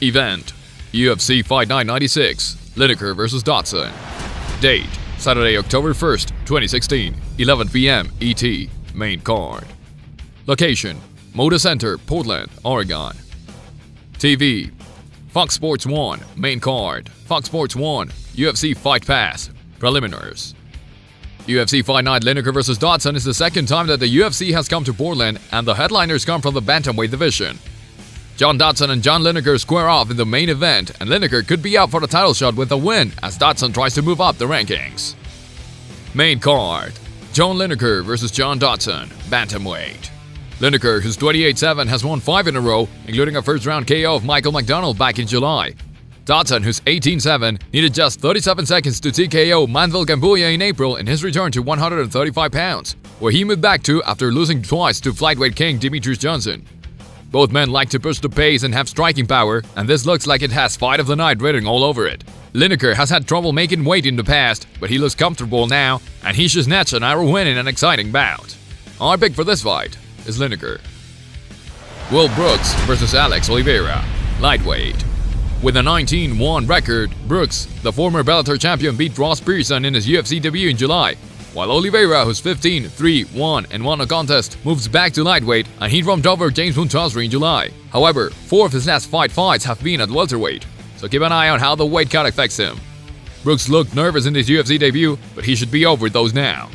Event: UFC Fight Night 96, Lineker vs. Dodson. Date: Saturday, October 1st, 2016, 11 p.m. ET. Main card. Location: Moda Center, Portland, Oregon. TV: Fox Sports 1, Main card. Fox Sports 1, UFC Fight Pass, Preliminaries. UFC Fight Night Lineker vs. Dodson is the second time that the UFC has come to Portland, and the headliners come from the Bantamweight division. John Dodson and John Lineker square off in the main event, and Lineker could be out for the title shot with a win as Dodson tries to move up the rankings. Main card: John Lineker vs. John Dodson, Bantamweight. Lineker, who's 28-7, has won 5 in a row, including a first-round KO of Michael McDonald back in July. Dodson, who's 18-7, needed just 37 seconds to TKO Manvel Gamburyan in April in his return to 135 pounds, where he moved back to after losing twice to flyweight king Demetrious Johnson. Both men like to push the pace and have striking power, and this looks like it has fight of the night written all over it. Lineker has had trouble making weight in the past, but he looks comfortable now, and he should snatch an arrow win in an exciting bout. Our pick for this fight is Lineker. Will Brooks vs. Alex Oliveira, lightweight. With a 19-1 record, Brooks, the former Bellator champion, beat Ross Pearson in his UFC debut in July, while Oliveira, who's 15-3-1 and won a contest, moves back to lightweight, and he romped over James Montazeri in July. However, 4 of his last 5 fights have been at welterweight, so keep an eye on how the weight cut affects him. Brooks looked nervous in his UFC debut, but he should be over those now.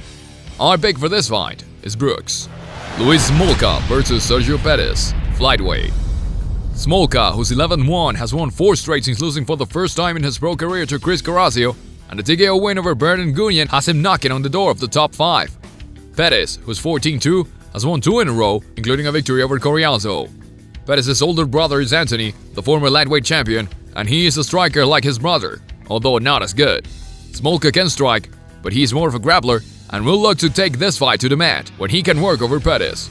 Our pick for this fight is Brooks. Luis Smolka vs. Sergio Pettis, flyweight. Smolka, who's 11-1, has won 4 straight since losing for the first time in his pro career to Chris Carrasco, and the TKO win over Bantamweight Gamburyan has him knocking on the door of the top 5. Pettis, who's 14-2, has won 2 in a row, including a victory over Carrasco. Pettis' older brother is Anthony, the former lightweight champion, and he is a striker like his brother, although not as good. Smolka can strike, but he's more of a grappler, and will look to take this fight to the mat when he can work over Pettis.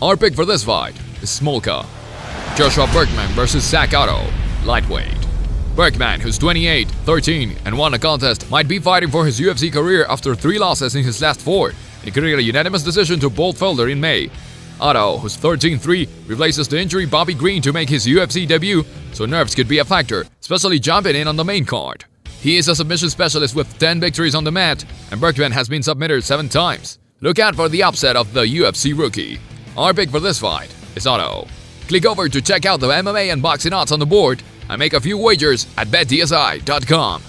Our pick for this fight is Smolka. Joshua Berkman vs. Zach Otto, lightweight. Berkman, who's 28-13 and won a contest, might be fighting for his UFC career after 3 losses in his last 4, including a unanimous decision to Bolt Felder in May. Otto, who's 13-3, replaces the injury Bobby Green to make his UFC debut, so nerves could be a factor, especially jumping in on the main card. He is a submission specialist with 10 victories on the mat, and Berkman has been submitted 7 times. Look out for the upset of the UFC rookie. Our pick for this fight is Otto. Click over to check out the MMA and boxing odds on the board, and make a few wagers at betdsi.com.